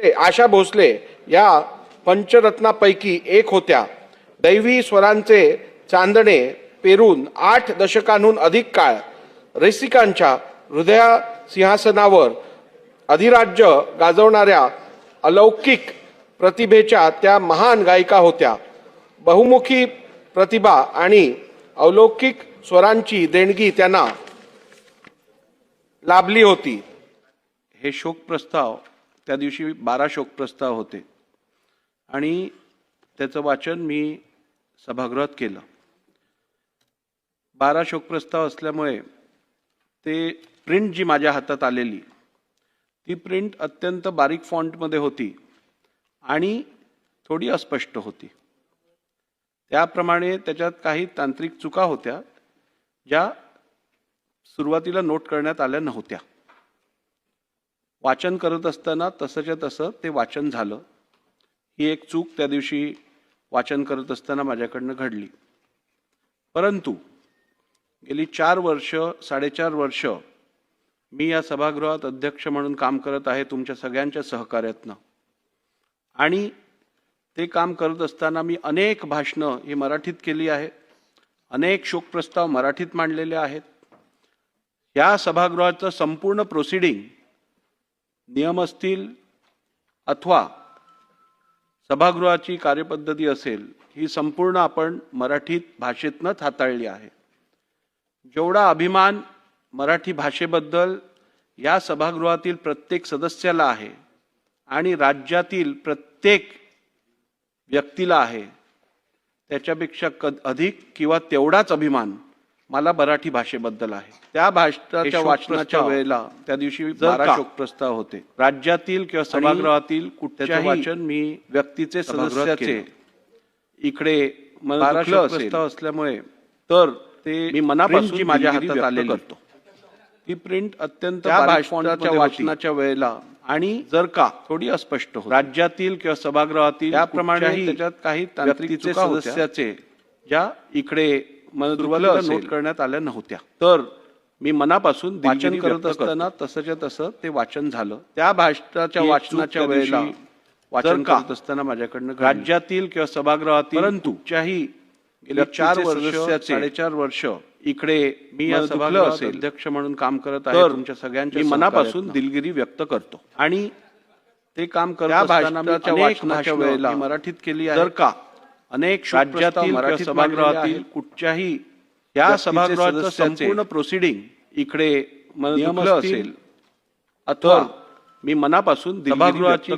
आशा भोसले या पंचरत्नापैकी एक होत्या. दैवी स्वरांचे चांदणे पेरून 8 दशकांहून अधिक काळ रसिकांच्या हृदया सिंहासनावर अधिराज्य गाजवणाऱ्या अलौकिक प्रतिभेच्या त्या महान गायिका होत्या. बहुमुखी प्रतिभा आणि अलौकिक स्वरांची देणगी त्यांना लाभली होती. हे शोक प्रस्ताव त्या दिवशी 12 शोक प्रस्ताव होते आणि त्याचं वाचन मी सभागृहात केलं. 12 शोक प्रस्ताव असल्यामुळे ते प्रिंट जी माझ्या हातात आलेली ती प्रिंट अत्यंत बारीक फॉन्टमध्ये होती आणि थोडी अस्पष्ट होती. त्याप्रमाणे त्याच्यात काही तांत्रिक चुका होत्या ज्या सुरुवातीला नोट करण्यात आल्या नव्हत्या. वाचन करत असताना तसंच्या तसं ते वाचन झालं. ही एक चूक त्या दिवशी वाचन करत असताना माझ्याकडनं घडली. परंतु गेली 4 वर्ष 4.5 वर्ष मी या सभागृहात अध्यक्ष म्हणून काम करत आहे तुमच्या सगळ्यांच्या सहकार्यातनं. आणि ते काम करत असताना मी अनेक भाषणं ही मराठीत केली आहेत. अनेक शोक प्रस्ताव मराठीत मांडलेले आहेत. या सभागृहाचं संपूर्ण प्रोसिडिंग नियम असतील अथवा सभागृहाची कार्यपद्धती असेल ही संपूर्ण आपण मराठीत भाषेतनंच हाताळली आहे. जेवढा अभिमान मराठी भाषेबद्दल या सभागृहातील प्रत्येक सदस्याला आहे आणि राज्यातील प्रत्येक व्यक्तीला आहे त्याच्यापेक्षा अधिक किंवा तेवढाच अभिमान मला मराठी भाषेबद्दल आहे. त्या भाषणाच्या वाचनाच्या वेळेला त्या दिवशी 12 शोक प्रस्ताव होते. राज्यातील किंवा सभागृहातील कुठल्याही वाचन मी व्यक्तीचे सदस्याचे इकडे 12 शोक प्रस्ताव असल्यामुळे तर ते मी मनापासून जी माझ्या हातात आलेली करतो. ती प्रिंट अत्यंत भाषणाच्या वाचनाच्या वेळेला आणि जर का थोडी अस्पष्ट होती राज्यातील किंवा सभागृहातील त्याप्रमाणे त्याच्यात काही तांत्रिक सदस्याचे ज्या इकडे नोट करण्यात आल्या नव्हत्या तर मी मनापासून वाचन करत असताना तसंच्या तसं ते वाचन झालं. त्या भाषणाच्या वाचनाच्या वेळेला वाचन करत असताना माझ्याकडनं राज्यातील किंवा सभागृहातील परंतु गेली 4 वर्ष 4.5 वर्ष इकडे मी या सभागृहात अध्यक्ष म्हणून काम करत आहे तुमच्या सगळ्यांच्या मनापासून दिलगिरी व्यक्त करतो. आणि ते काम करत असताना वाचनाच्या वेळेला मराठीत केली आहे. जर का अनेक राज्यातील मराठी सभागृहातील कुठच्याही या सभागृहाचं संपूर्ण प्रोसिडिंग इकडे नियम असेल अथवा मी मनापासून सभागृहाची